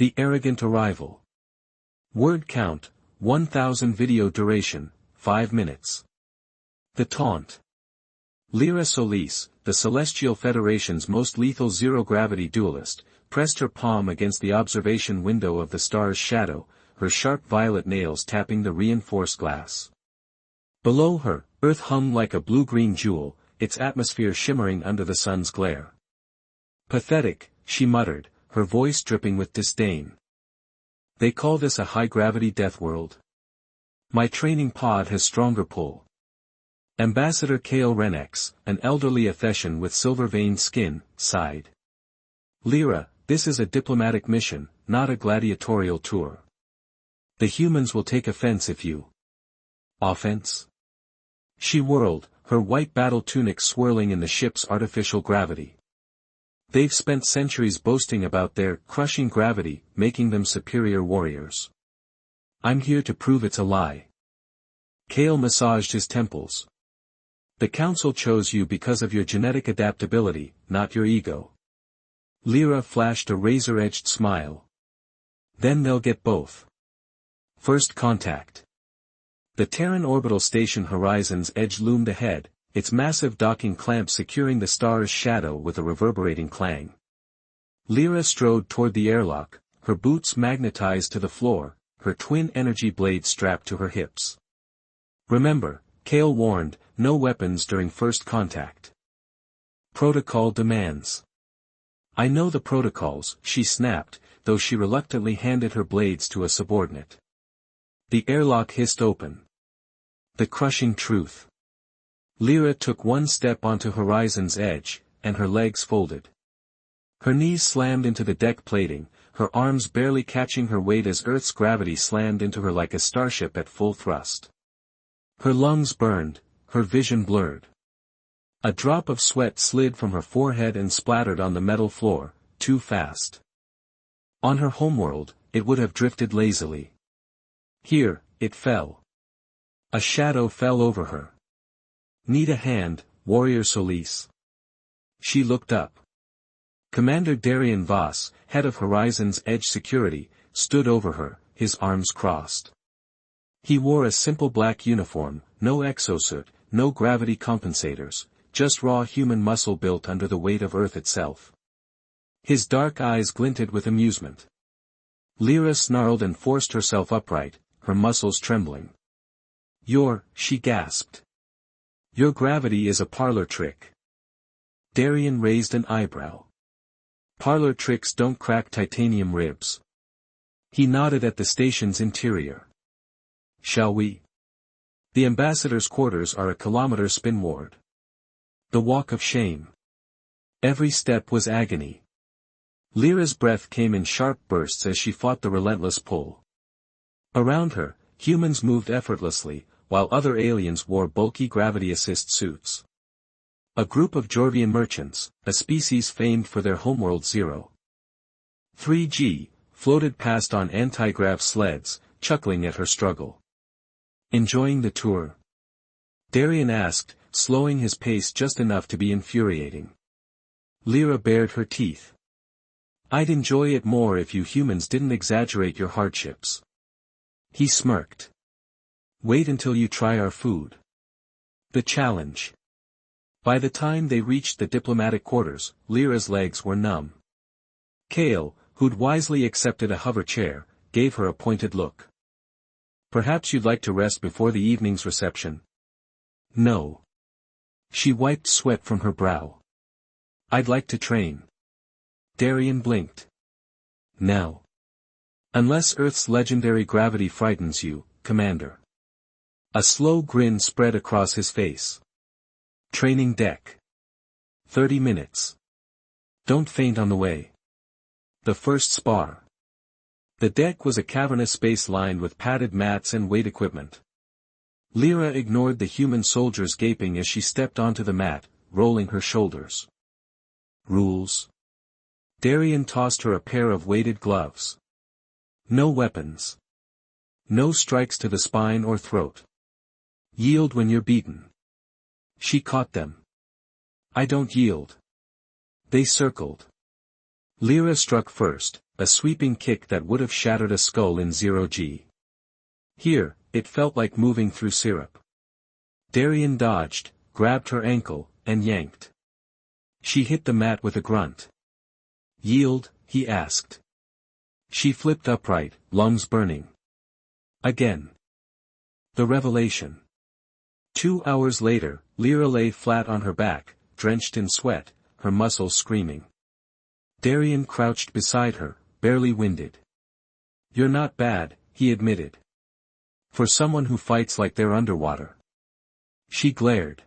The arrogant arrival. Word count, 1000. Video duration, 5 minutes. The taunt. Lyra Solis, the Celestial Federation's most lethal zero-gravity duelist, pressed her palm against the observation window of the star's shadow, her sharp violet nails tapping the reinforced glass. Below her, Earth hung like a blue-green jewel, its atmosphere shimmering under the sun's glare. Pathetic, she muttered, her voice dripping with disdain. They call this a high-gravity death world. My training pod has stronger pull. Ambassador Kale Renex, an elderly Athesian with silver-veined skin, sighed. Lyra, this is a diplomatic mission, not a gladiatorial tour. The humans will take offense if you... Offense? She whirled, her white battle tunic swirling in the ship's artificial gravity. They've spent centuries boasting about their crushing gravity, making them superior warriors. I'm here to prove it's a lie. Kale massaged his temples. The council chose you because of your genetic adaptability, not your ego. Lyra flashed a razor-edged smile. Then they'll get both. First contact. The Terran orbital station Horizon's edge loomed ahead, its massive docking clamp securing the star's shadow with a reverberating clang. Lyra strode toward the airlock, her boots magnetized to the floor, her twin energy blades strapped to her hips. Remember, Kale warned, no weapons during first contact. Protocol demands. I know the protocols, she snapped, though she reluctantly handed her blades to a subordinate. The airlock hissed open. The crushing truth. Lyra took one step onto Horizon's edge, and her legs folded. Her knees slammed into the deck plating, her arms barely catching her weight as Earth's gravity slammed into her like a starship at full thrust. Her lungs burned, her vision blurred. A drop of sweat slid from her forehead and splattered on the metal floor, too fast. On her homeworld, it would have drifted lazily. Here, it fell. A shadow fell over her. Need a hand, Warrior Solis. She looked up. Commander Darian Voss, head of Horizon's Edge Security, stood over her, his arms crossed. He wore a simple black uniform, no exosuit, no gravity compensators, just raw human muscle built under the weight of Earth itself. His dark eyes glinted with amusement. Lyra snarled and forced herself upright, her muscles trembling. She gasped. Your gravity is a parlor trick. Darian raised an eyebrow. Parlor tricks don't crack titanium ribs. He nodded at the station's interior. Shall we? The ambassador's quarters are a kilometer spinward. The walk of shame. Every step was agony. Lyra's breath came in sharp bursts as she fought the relentless pull. Around her, humans moved effortlessly, while other aliens wore bulky gravity-assist suits. A group of Jorvian merchants, a species famed for their homeworld 3G, floated past on anti-grav sleds, chuckling at her struggle. Enjoying the tour? Darian asked, slowing his pace just enough to be infuriating. Lyra bared her teeth. I'd enjoy it more if you humans didn't exaggerate your hardships. He smirked. Wait until you try our food. The challenge. By the time they reached the diplomatic quarters, Lyra's legs were numb. Kale, who'd wisely accepted a hover chair, gave her a pointed look. Perhaps you'd like to rest before the evening's reception? No. She wiped sweat from her brow. I'd like to train. Darian blinked. Now. Unless Earth's legendary gravity frightens you, Commander. A slow grin spread across his face. Training deck. 30 minutes. Don't faint on the way. The first spar. The deck was a cavernous space lined with padded mats and weight equipment. Lyra ignored the human soldiers gaping as she stepped onto the mat, rolling her shoulders. Rules. Darian tossed her a pair of weighted gloves. No weapons. No strikes to the spine or throat. Yield when you're beaten. She caught them. I don't yield. They circled. Lyra struck first, a sweeping kick that would have shattered a skull in 0G. Here, it felt like moving through syrup. Darien dodged, grabbed her ankle, and yanked. She hit the mat with a grunt. "Yield?" he asked. She flipped upright, lungs burning. Again. The revelation. 2 hours later, Lyra lay flat on her back, drenched in sweat, her muscles screaming. Darien crouched beside her, barely winded. "You're not bad," he admitted. "For someone who fights like they're underwater." She glared.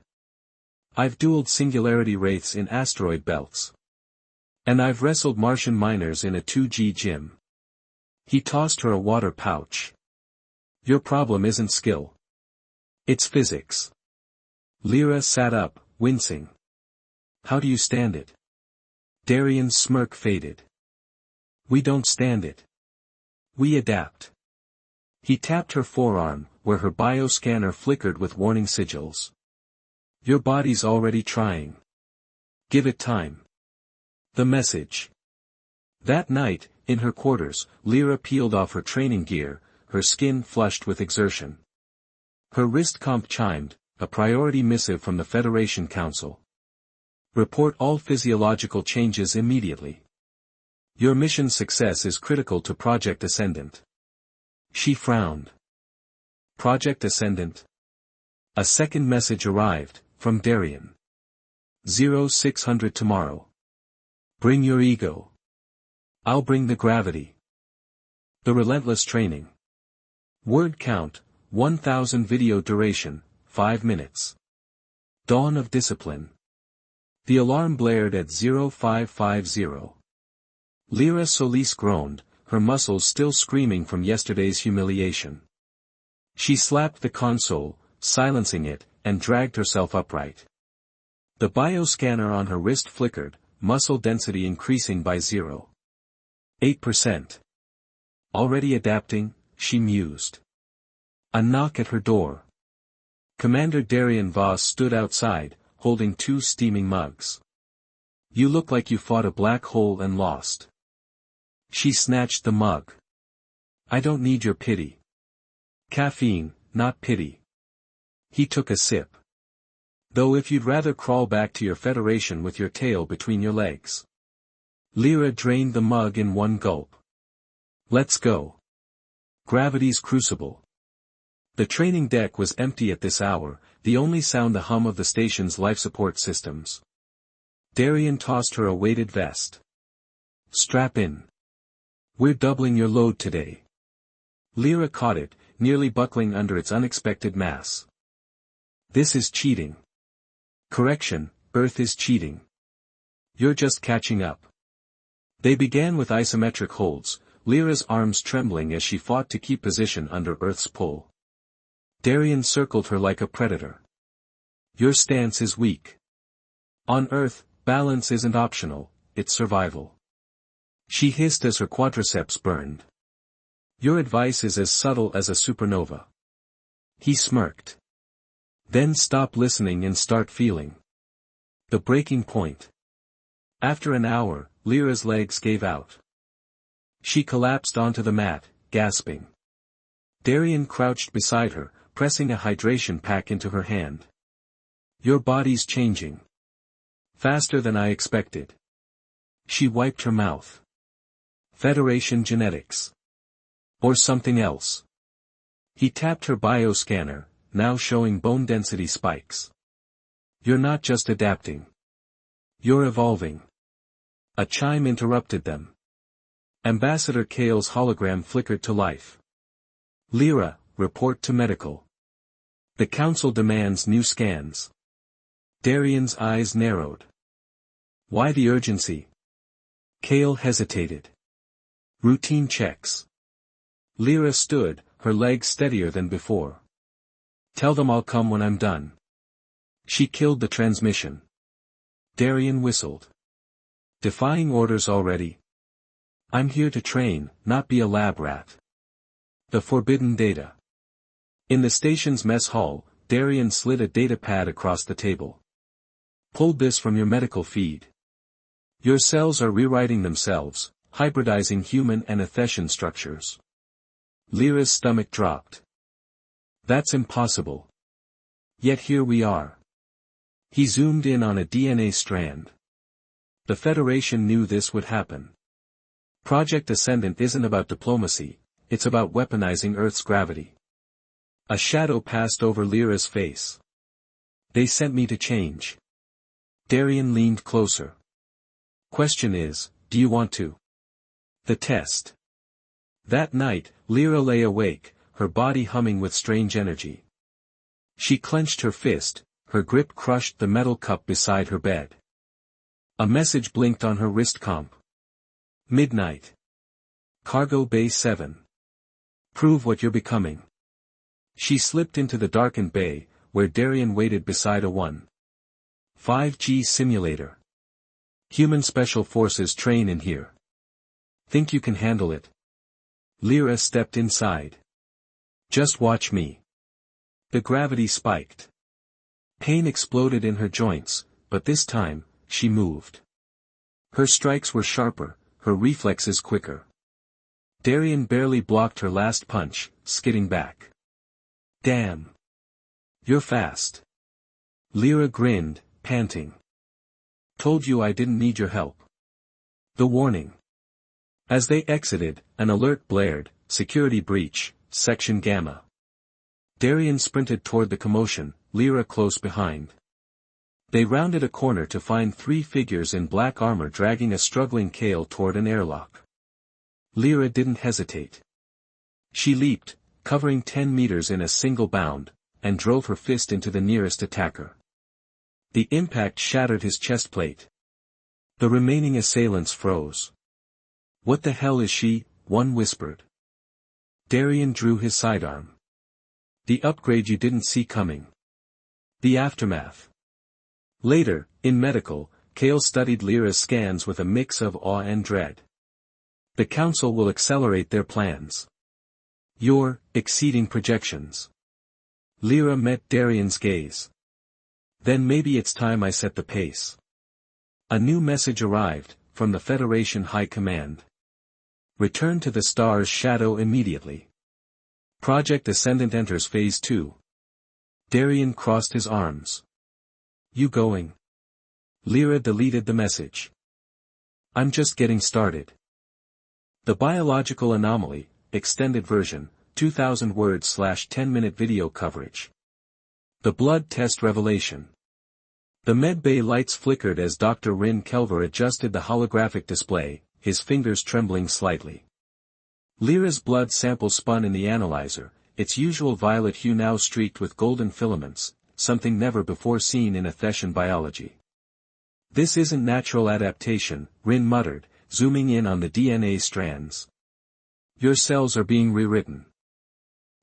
"I've dueled singularity wraiths in asteroid belts. And I've wrestled Martian miners in a 2G gym." He tossed her a water pouch. "Your problem isn't skill. It's physics." Lyra sat up, wincing. "How do you stand it?" Darien's smirk faded. "We don't stand it. We adapt." He tapped her forearm, where her bioscanner flickered with warning sigils. "Your body's already trying. Give it time." The message. That night, in her quarters, Lyra peeled off her training gear, her skin flushed with exertion. Her wrist comp chimed, a priority missive from the Federation Council. "Report all physiological changes immediately. Your mission's success is critical to Project Ascendant." She frowned. Project Ascendant? A second message arrived, from Darien. 0600 tomorrow. Bring your ego. I'll bring the gravity. The relentless training. Word count, 1000 video duration, 5 minutes. Dawn of discipline. The alarm blared at 0550. Lyra Solis groaned, her muscles still screaming from yesterday's humiliation. She slapped the console, silencing it, and dragged herself upright. The bioscanner on her wrist flickered, muscle density increasing by 0.8%. Already adapting, she mused. A knock at her door. Commander Darien Voss stood outside, holding 2 steaming mugs. "You look like you fought a black hole and lost." She snatched the mug. "I don't need your pity. Caffeine, not pity." He took a sip. "Though if you'd rather crawl back to your Federation with your tail between your legs." Lyra drained the mug in one gulp. "Let's go." Gravity's crucible. The training deck was empty at this hour, the only sound the hum of the station's life support systems. Darien tossed her a weighted vest. "Strap in. We're doubling your load today." Lyra caught it, nearly buckling under its unexpected mass. "This is cheating." "Correction, Earth is cheating. You're just catching up." They began with isometric holds, Lyra's arms trembling as she fought to keep position under Earth's pull. Darien circled her like a predator. "Your stance is weak. On Earth, balance isn't optional, it's survival." She hissed as her quadriceps burned. "Your advice is as subtle as a supernova." He smirked. "Then stop listening and start feeling." The breaking point. After an hour, Lyra's legs gave out. She collapsed onto the mat, gasping. Darien crouched beside her, pressing a hydration pack into her hand. "Your body's changing. Faster than I expected." She wiped her mouth. "Federation genetics. Or something else." He tapped her bioscanner, now showing bone density spikes. "You're not just adapting. You're evolving." A chime interrupted them. Ambassador Kale's hologram flickered to life. "Lyra, report to medical. The Council demands new scans." Darien's eyes narrowed. "Why the urgency?" Kale hesitated. "Routine checks." Lyra stood, her legs steadier than before. "Tell them I'll come when I'm done." She killed the transmission. Darien whistled. "Defying orders already?" "I'm here to train, not be a lab rat." The forbidden data. In the station's mess hall, Darien slid a data pad across the table. "Pulled this from your medical feed. Your cells are rewriting themselves, hybridizing human and invention structures. Lyra's stomach dropped. That's impossible. Yet here we are. He zoomed in on a DNA strand. The Federation knew this would happen. Project Ascendant isn't about diplomacy, it's about weaponizing Earth's gravity. A shadow passed over Lyra's face. They sent me to change. Darien leaned closer. Question is, do you want to? The test. That night, Lyra lay awake, her body humming with strange energy. She clenched her fist, her grip crushed the metal cup beside her bed. A message blinked on her wrist comp. Midnight. Cargo Bay 7. Prove what you're becoming. She slipped into the darkened bay, where Darien waited beside a 1.5G simulator. Human special forces train in here. Think you can handle it? Lyra stepped inside. Just watch me. The gravity spiked. Pain exploded in her joints, but this time, she moved. Her strikes were sharper, her reflexes quicker. Darien barely blocked her last punch, skidding back. Damn. You're fast. Lyra grinned, panting. Told you I didn't need your help. The warning. As they exited, an alert blared, security breach, section Gamma. Darien sprinted toward the commotion, Lyra close behind. They rounded a corner to find 3 figures in black armor dragging a struggling Kale toward an airlock. Lyra didn't hesitate. She leaped, covering 10 meters in a single bound, and drove her fist into the nearest attacker. The impact shattered his chest plate. The remaining assailants froze. What the hell is she? One whispered. Darien drew his sidearm. The upgrade you didn't see coming. The aftermath. Later, in medical, Kale studied Lyra's scans with a mix of awe and dread. The Council will accelerate their plans. You're exceeding projections. Lyra met Darien's gaze. Then maybe it's time I set the pace. A new message arrived, from the Federation High Command. Return to the star's shadow immediately. Project Ascendant enters Phase 2. Darien crossed his arms. You going? Lyra deleted the message. I'm just getting started. The Biological Anomaly, Extended Version, 2000 words / 10-minute video coverage. The Blood Test Revelation. The medbay lights flickered as Dr. Rin Kelver adjusted the holographic display, his fingers trembling slightly. Lyra's blood sample spun in the analyzer, its usual violet hue now streaked with golden filaments, something never before seen in Athetian biology. This isn't natural adaptation, Rin muttered, zooming in on the DNA strands. Your cells are being rewritten.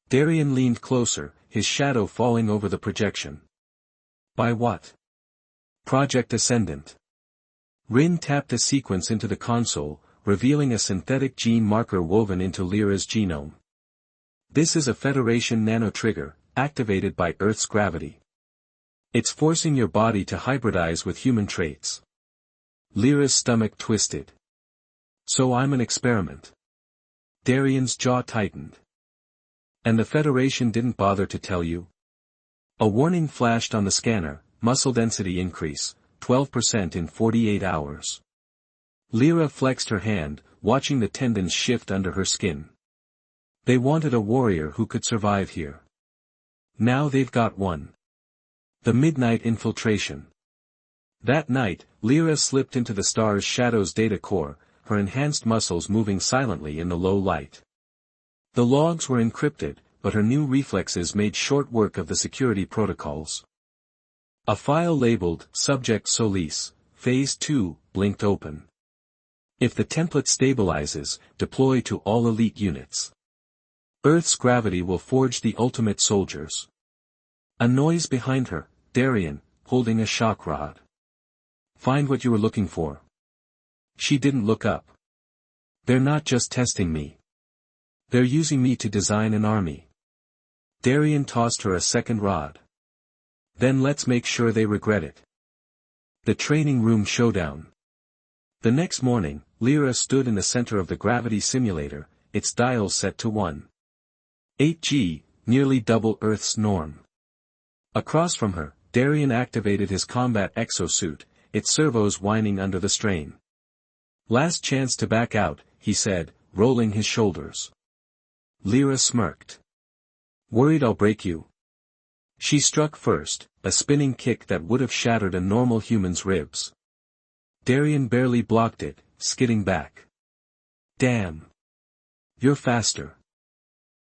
Darien leaned closer, his shadow falling over the projection. By what? Project Ascendant. Rin tapped a sequence into the console, revealing a synthetic gene marker woven into Lyra's genome. This is a Federation nanotrigger, activated by Earth's gravity. It's forcing your body to hybridize with human traits. Lyra's stomach twisted. So I'm an experiment. Darien's jaw tightened. And the Federation didn't bother to tell you? A warning flashed on the scanner, muscle density increase, 12% in 48 hours. Lyra flexed her hand, watching the tendons shift under her skin. They wanted a warrior who could survive here. Now they've got one. The midnight infiltration. That night, Lyra slipped into the star's shadow's data core, her enhanced muscles moving silently in the low light. The logs were encrypted, but her new reflexes made short work of the security protocols. A file labeled Subject Solis, Phase 2, blinked open. If the template stabilizes, deploy to all elite units. Earth's gravity will forge the ultimate soldiers. A noise behind her, Darien, holding a shock rod. Find what you were looking for. She didn't look up. They're not just testing me. They're using me to design an army. Darien tossed her a second rod. Then let's make sure they regret it. The training room showdown. The next morning, Lyra stood in the center of the gravity simulator, its dials set to 1.8G, nearly double Earth's norm. Across from her, Darien activated his combat exosuit, its servos whining under the strain. "Last chance to back out," he said, rolling his shoulders. Lyra smirked. "Worried I'll break you?" She struck first, a spinning kick that would have shattered a normal human's ribs. Darien barely blocked it, skidding back. "Damn. You're faster.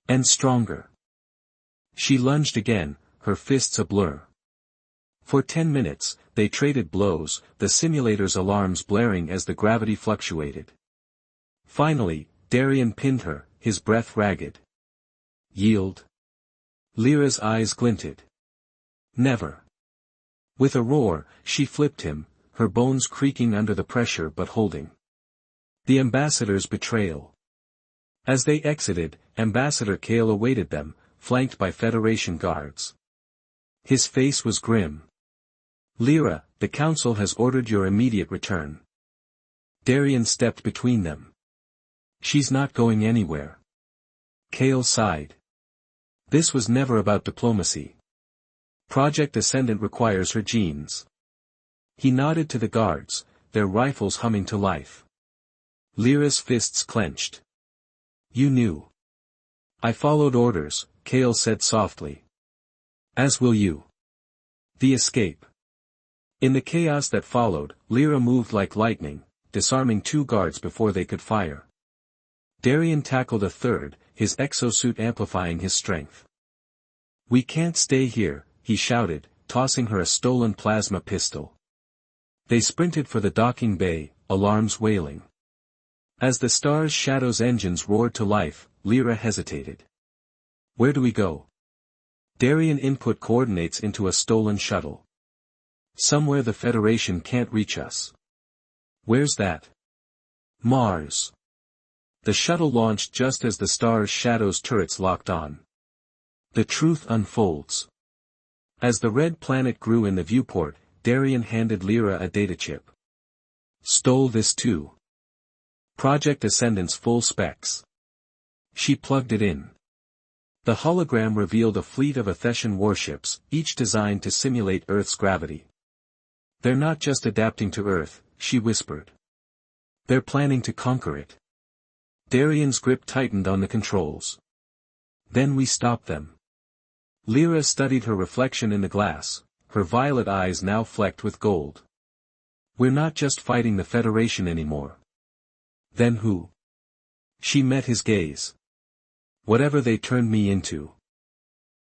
And stronger." She lunged again, her fists a blur. For 10 minutes, they traded blows, the simulator's alarms blaring as the gravity fluctuated. Finally, Darien pinned her, his breath ragged. "Yield?" Lyra's eyes glinted. "Never." With a roar, she flipped him, her bones creaking under the pressure but holding. The ambassador's betrayal. As they exited, Ambassador Kale awaited them, flanked by Federation guards. His face was grim. "Lyra, the Council has ordered your immediate return." Darien stepped between them. "She's not going anywhere." Kale sighed. This was never about diplomacy. Project Ascendant requires her genes. He nodded to the guards, their rifles humming to life. Lyra's fists clenched. "You knew." "I followed orders," Kale said softly. "As will you." The escape. In the chaos that followed, Lyra moved like lightning, disarming 2 guards before they could fire. Darien tackled a third, his exosuit amplifying his strength. "We can't stay here," he shouted, tossing her a stolen plasma pistol. They sprinted for the docking bay, alarms wailing. As the Star's Shadow's engines roared to life, Lyra hesitated. "Where do we go?" Darien input coordinates into a stolen shuttle. "Somewhere the Federation can't reach us." "Where's that?" "Mars." The shuttle launched just as the Star's Shadow's turrets locked on. The truth unfolds. As the red planet grew in the viewport, Darien handed Lyra a data chip. "Stole this too." Project Ascendant's full specs. She plugged it in. The hologram revealed a fleet of Athetian warships, each designed to simulate Earth's gravity. "They're not just adapting to Earth," she whispered. "They're planning to conquer it." Darien's grip tightened on the controls. "Then we stop them." Lyra studied her reflection in the glass, her violet eyes now flecked with gold. "We're not just fighting the Federation anymore." "Then who?" She met his gaze. "Whatever they turned me into."